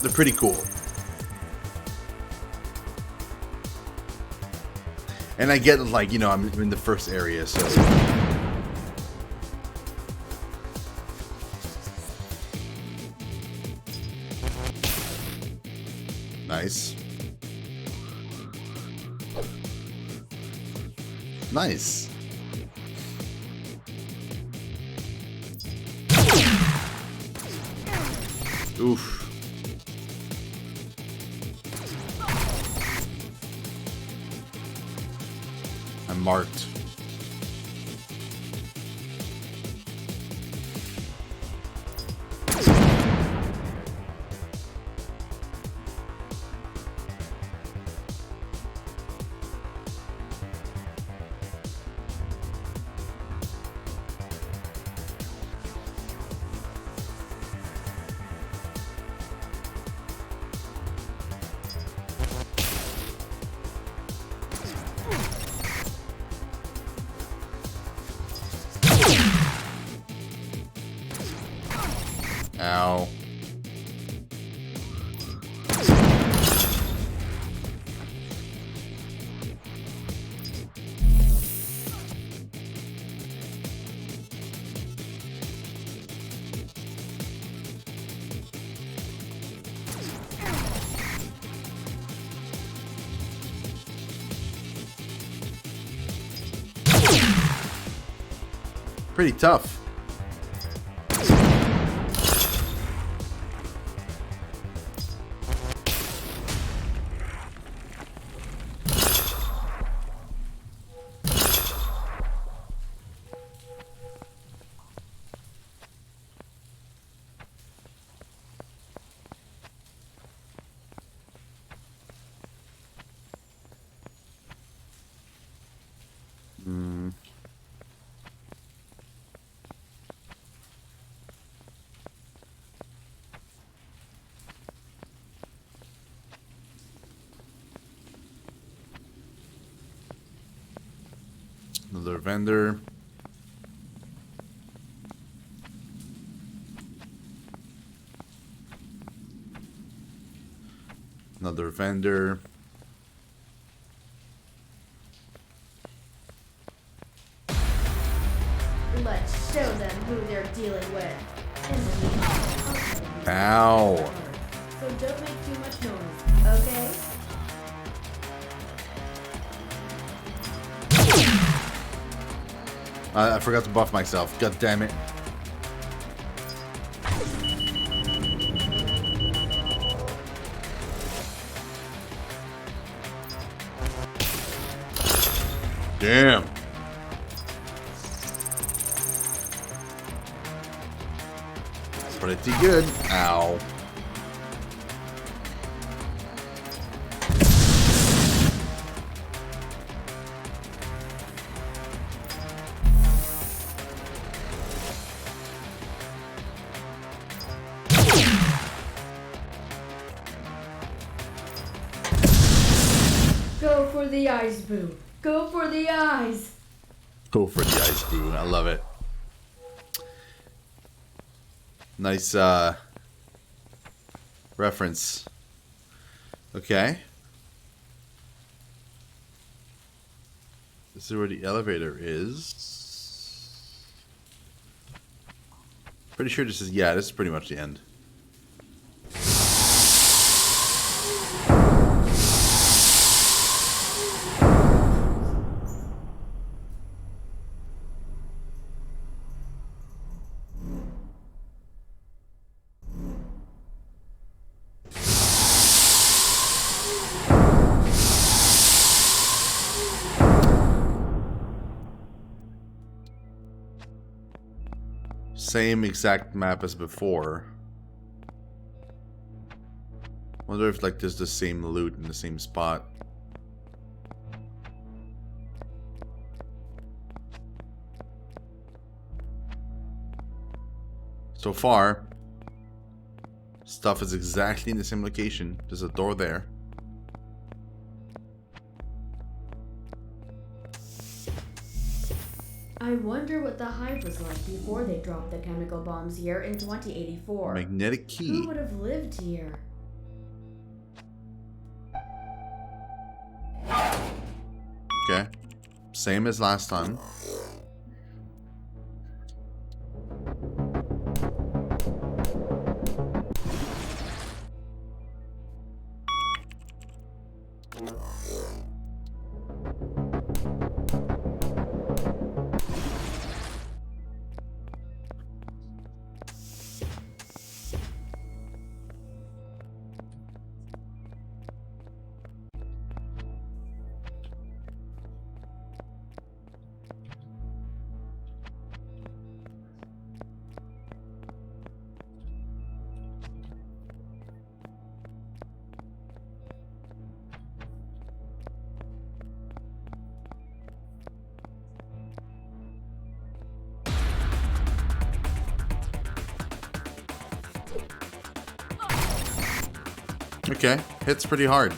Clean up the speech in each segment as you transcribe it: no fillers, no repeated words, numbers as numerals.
They're pretty cool. And I get, like, you know, I'm in the first area, so... Nice. Nice. Oof. I'm marked. Ow. Pretty tough. Another vendor. Another vendor. Let's show them who they're dealing with. In the meantime, Ow. so don't make too much noise, okay? I forgot to buff myself. God damn it. Damn. Pretty good. Ow. Go for the eyes, boo. Go for the eyes. Go for the ice boo. I love it. Nice reference. Okay. This is where the elevator is. Pretty sure this is, yeah, this is pretty much the end. Same exact map as before. Wonder if like there's the same loot in the same spot. So far, stuff is exactly in the same location. There's a door there. I wonder what the hive was like before they dropped the chemical bombs here in 2084. Magnetic key. Who would have lived here? Okay. Same as last time. Okay, hits pretty hard.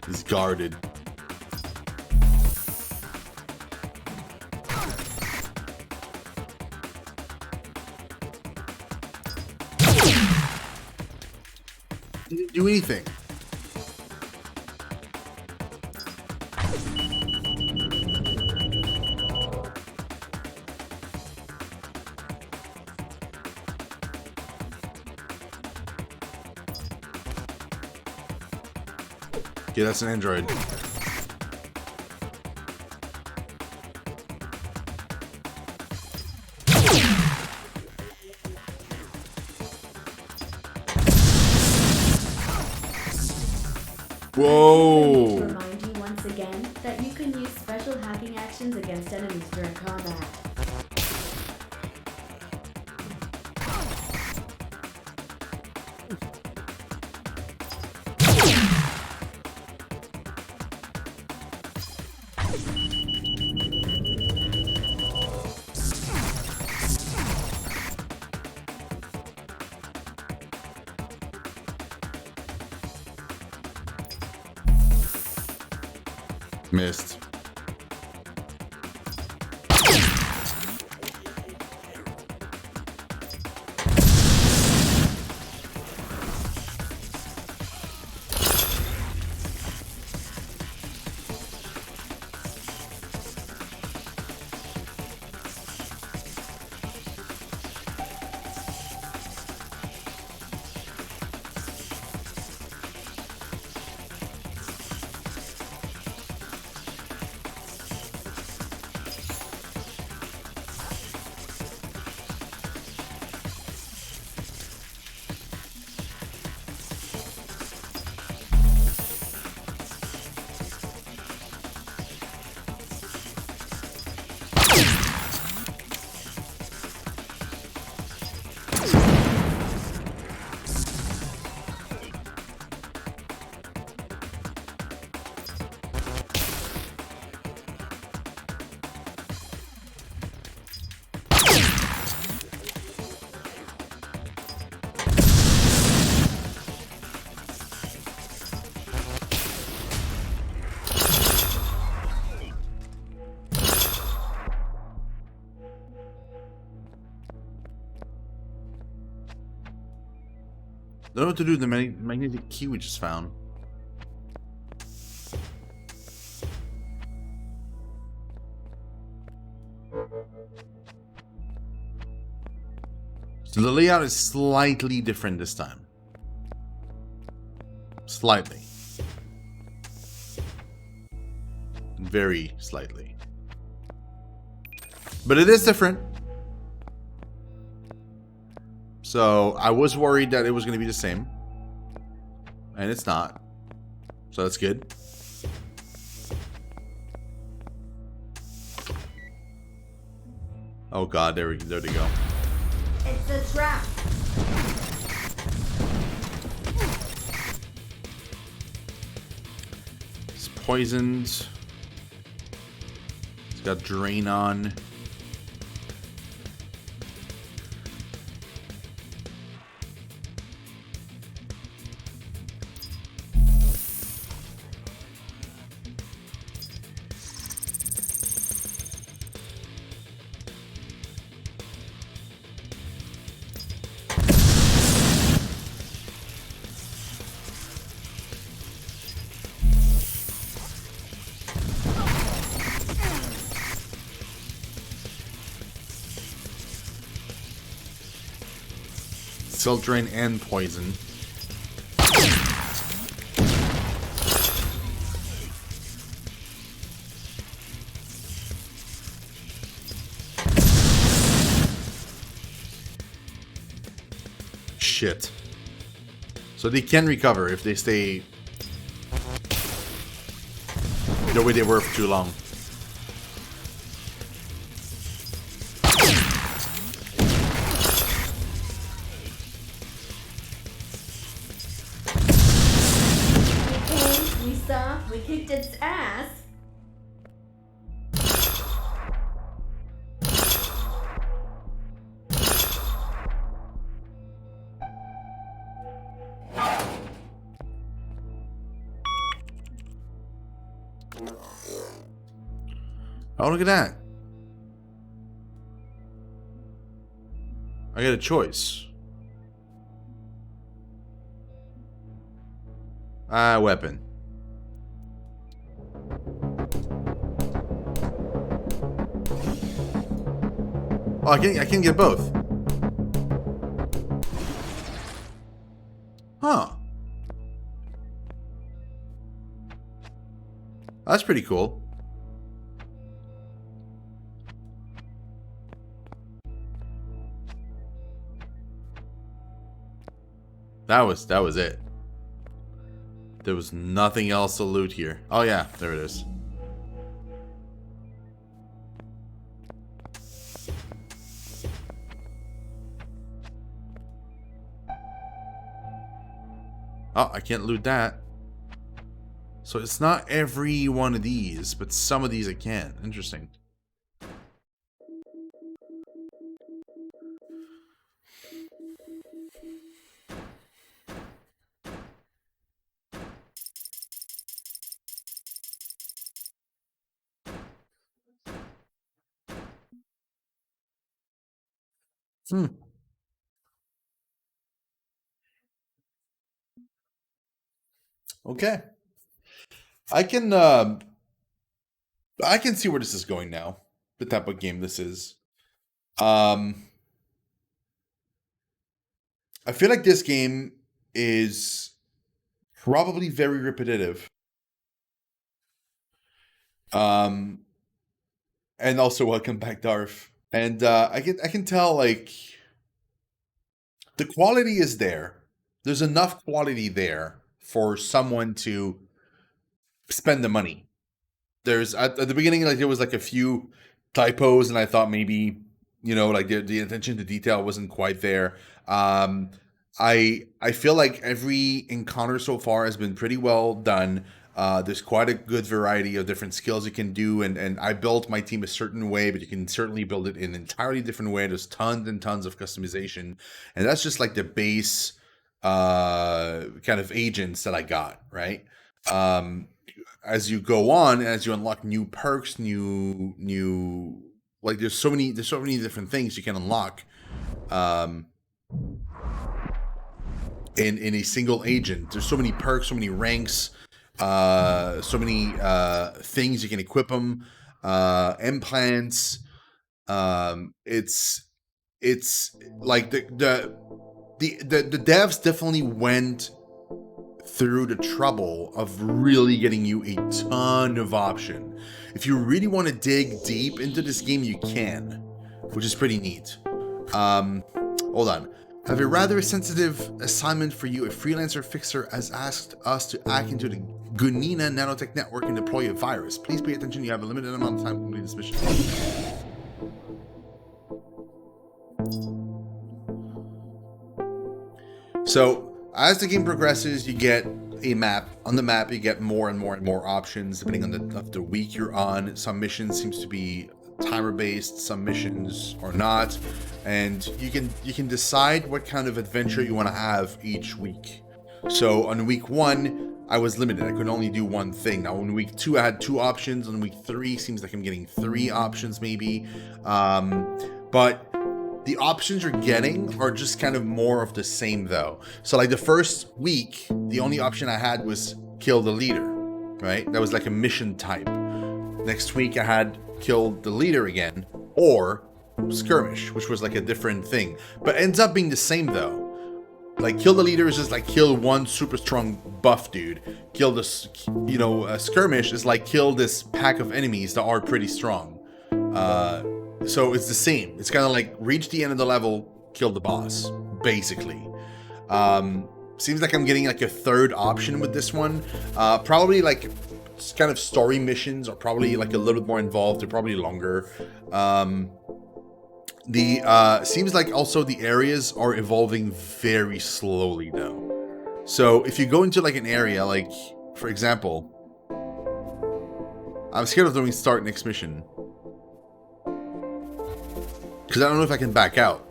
He's guarded. Didn't do anything. Okay, that's an android. Whoa! To remind you once again that you can use special hacking actions against enemies during combat. Missed. Don't know what to do with the magnetic key we just found. So the layout is slightly different this time. Slightly. Very slightly. But it is different. So I was worried that it was going to be the same. And it's not. So that's good. Oh god, there they go. It's a trap. It's poisoned. It's got drain on. Silt Drain and Poison. Shit. So they can recover if they stay the way they were for too long. We saw, we kicked its ass. Oh, look at that. I got a choice. Weapon. Oh, I can get both. Huh. That's pretty cool. That was it. There was nothing else to loot here. Oh yeah, there it is. Oh, I can't loot that. So it's not every one of these, but some of these I can. Interesting. Okay. I can see where this is going now. The type of game this is. I feel like this game is probably very repetitive. And also welcome back, Darth. And I can tell like the quality is there. There's enough quality there for someone to spend the money. There's at the beginning, like there was like a few typos, and I thought maybe, you know, like the attention to detail wasn't quite there. I feel like every encounter so far has been pretty well done. There's quite a good variety of different skills you can do, and I built my team a certain way, but you can certainly build it in an entirely different way. There's tons and tons of customization, and that's just like the base kind of agents that I got, right? As you go on, as you unlock new perks, new like there's so many different things you can unlock in a single agent. There's so many perks, so many ranks, so many things you can equip them, implants. It's like the devs definitely went through the trouble of really getting you a ton of option. If you really want to dig deep into this game, you can, which is pretty neat. Hold on. I have a rather sensitive assignment for you. A freelancer fixer has asked us to hack into the Gunina nanotech network and deploy a virus. Please pay attention. You have a limited amount of time to complete this mission. So, as the game progresses, you get a map. On the map, you get more and more and more options depending on the week you're on. Some missions seems to be timer-based, some missions are not, and you can decide what kind of adventure you want to have each week. So on week 1, I was limited. I could only do one thing. Now on week 2, I had 2 options. On week 3, seems like I'm getting 3 options maybe. But the options you're getting are just kind of more of the same though. So like the first week, the only option I had was kill the leader, right? That was like a mission type. Next week I had kill the leader again, or skirmish, which was like a different thing. But ends up being the same though. Like, kill the leader is just like kill one super strong buff dude. Kill this, a skirmish is like kill this pack of enemies that are pretty strong. So it's the same. It's kind of like reach the end of the level, kill the boss, basically. Seems like I'm getting like a third option with this one. Probably like kind of story missions are probably like a little bit more involved. They're probably longer. Seems like also the areas are evolving very slowly though. So if you go into like an area, like for example, I'm scared of doing start next mission because I don't know if I can back out.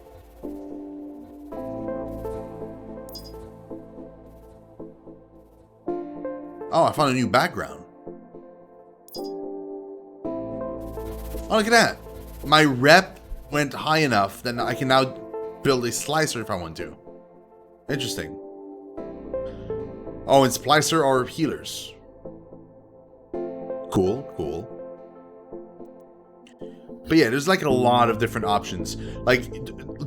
Oh, I found a new background. Oh, look at that. My rep went high enough that I can now build a slicer if I want to. Interesting. Oh, and splicer are healers. Cool, cool. But yeah, there's like a lot of different options. Like,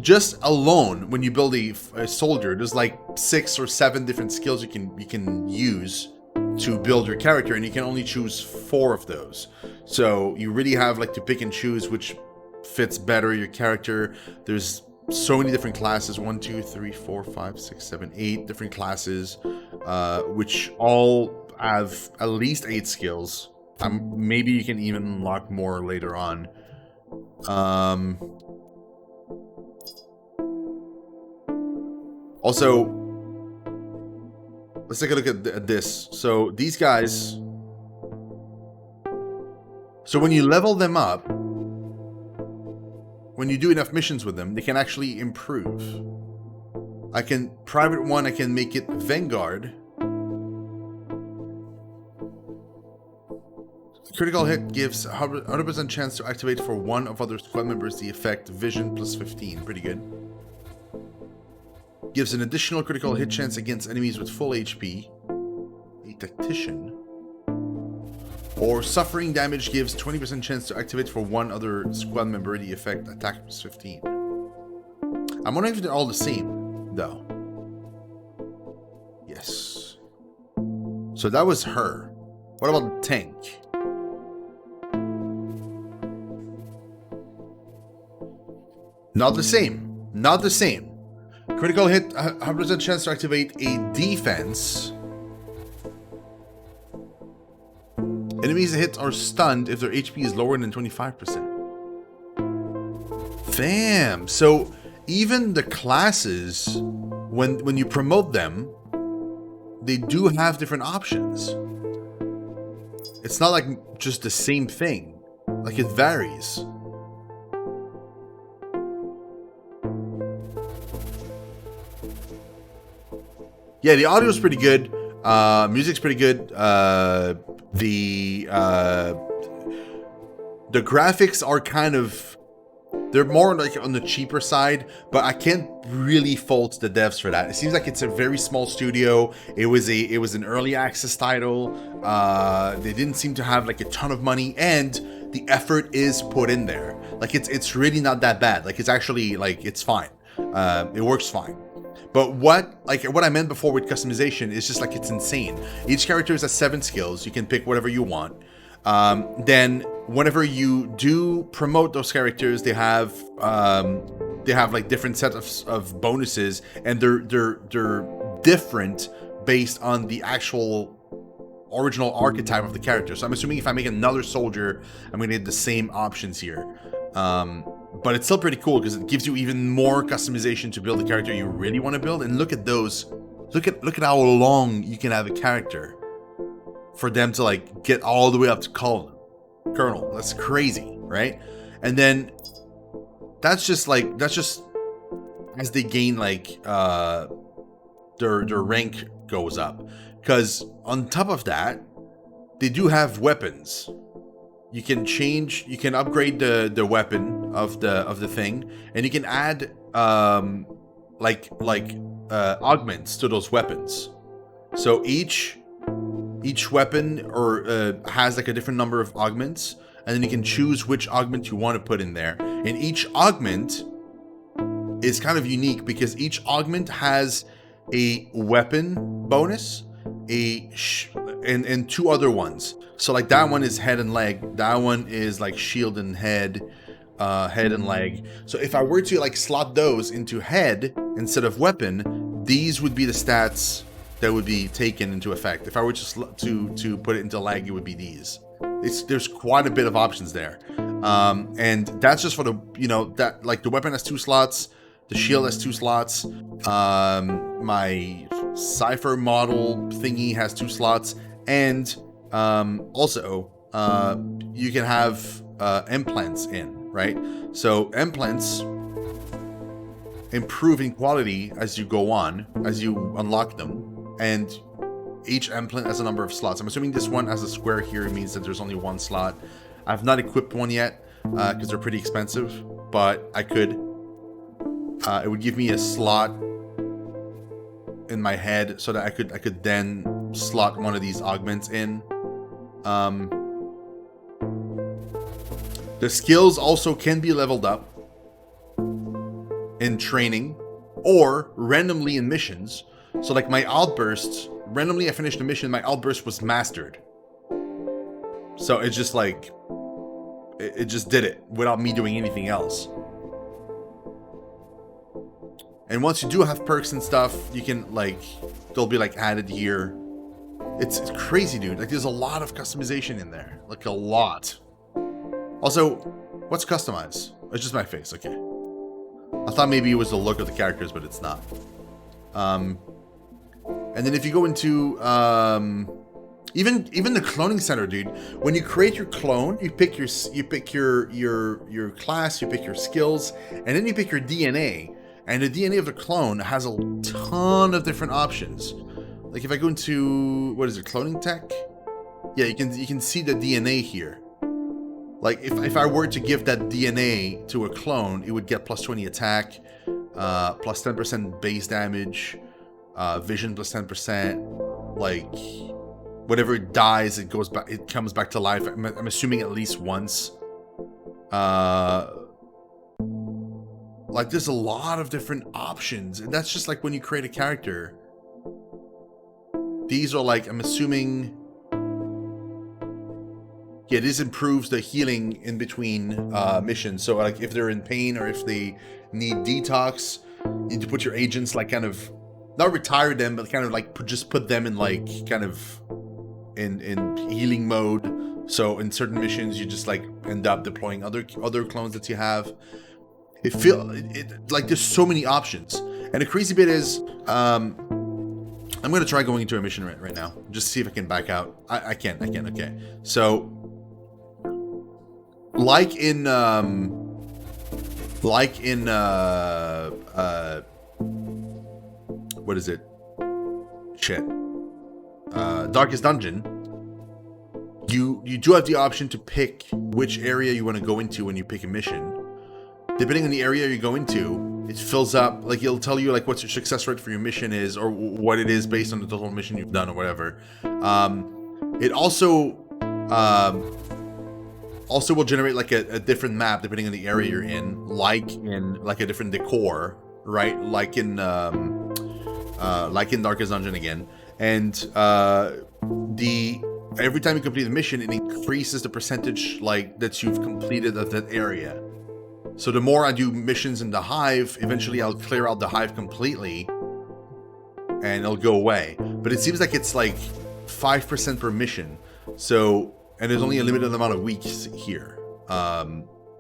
just alone, when you build a soldier, there's like 6 or 7 different skills you can use to build your character, and you can only choose 4 of those. So you really have like to pick and choose which fits better your character. There's so many different classes, 1, 2, 3, 4, 5, 6, 7, 8 different classes, which all have at least 8 skills. Maybe you can even unlock more later on. Also, let's take a look at this. So these guys, so when you level them up, when you do enough missions with them, they can actually improve. I can private one, I can make it Vanguard. Critical hit gives 100% chance to activate for one of other squad members the effect Vision plus 15. Pretty good. Gives an additional critical hit chance against enemies with full HP. A tactician. Or suffering damage gives 20% chance to activate for one other squad member the effect attack plus 15. I'm wondering if they're all the same, though. Yes. So that was her. What about the tank? Not the same. Not the same. Critical hit, 100% chance to activate a defense. Enemies hit are stunned if their HP is lower than 25%. Damn. So even the classes, when you promote them, they do have different options. It's not like just the same thing. Like, it varies. Yeah, the audio is pretty good. Music's pretty good. The graphics are kind of, they're more like on the cheaper side, but I can't really fault the devs for that. It seems like it's a very small studio. It was an early access title. They didn't seem to have like a ton of money, and the effort is put in there. Like, it's really not that bad. Like, it's actually like, it's fine. It works fine. But what I meant before with customization is just like, it's insane. Each character has 7 skills. You can pick whatever you want. Then whenever you do promote those characters, they have like different sets of bonuses, and they're different based on the actual original archetype of the character. So I'm assuming if I make another soldier, I'm gonna get the same options here. But it's still pretty cool because it gives you even more customization to build the character you really want to build. And look at those. Look at how long you can have a character for them to like get all the way up to Colonel. That's crazy, right? And then that's just as they gain like their rank goes up. Because on top of that, they do have weapons. You can upgrade the weapon of the thing, and you can add augments to those weapons. So each weapon has like a different number of augments, and then you can choose which augment you want to put in there. And each augment is kind of unique because each augment has a weapon bonus, and 2 other ones. So like that one is head and leg. That one is like shield and head and leg. So if I were to like slot those into head instead of weapon, these would be the stats that would be taken into effect. If I were to put it into leg, it would be these. There's quite a bit of options there, and that's just for the that like the weapon has 2 slots, the shield has 2 slots, my cipher model thingy has 2 slots, and also you can have implants in, right? So implants improve in quality as you go on, as you unlock them, and each implant has a number of slots. I'm assuming this one has a square here. It means that there's only 1 slot. I've not equipped one yet because they're pretty expensive, but I could. It would give me a slot in my head so that I could then slot one of these augments in. The skills also can be leveled up in training or randomly in missions. So like my outbursts, randomly I finished a mission, my outburst was mastered. So it's just like, it just did it without me doing anything else. And once you do have perks and stuff, you can like, they'll be like added here. It's crazy, dude. Like there's a lot of customization in there, like a lot. Also, what's customized? It's just my face, okay. I thought maybe it was the look of the characters, but it's not. And then if you go into even the cloning center, dude, when you create your clone, you pick your class, you pick your skills, and then you pick your DNA. And the DNA of the clone has a ton of different options. Like if I go into, what is it, cloning tech? Yeah, you can see the DNA here. Like if I were to give that DNA to a clone, it would get plus 20 attack, plus 10% base damage, vision plus 10%. Like whatever it dies, it goes back. It comes back to life. I'm assuming at least once. Like there's a lot of different options, and that's just like when you create a character. These are like, I'm assuming. Yeah, this improves the healing in between missions. So like if they're in pain or if they need detox, you need to put your agents like kind of not retire them, but kind of like just put them in like kind of in healing mode. So in certain missions, you just like end up deploying other clones that you have. It like there's so many options, and the crazy bit is I'm gonna try going into a mission right now, just see if I can back out. I can. Okay, so. Like in what is it? Shit. Darkest Dungeon. You do have the option to pick which area you want to go into when you pick a mission. Depending on the area you go into, it fills up, like it'll tell you like what your success rate for your mission is, or what it is based on the total mission you've done or whatever. It also will generate like a different map depending on the area you're in, like in like a different decor, right? Like in Darkest Dungeon again. And every time you complete the mission, it increases the percentage like that you've completed of that area. So the more I do missions in the hive, eventually I'll clear out the hive completely and it'll go away. But it seems like it's like 5% per mission. So, and there's only a limited amount of weeks here.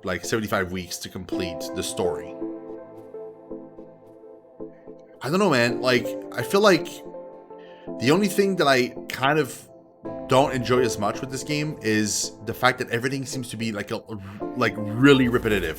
Like 75 weeks to complete the story. I don't know, man. Like, I feel like the only thing that I kind of don't enjoy as much with this game is the fact that everything seems to be like really repetitive.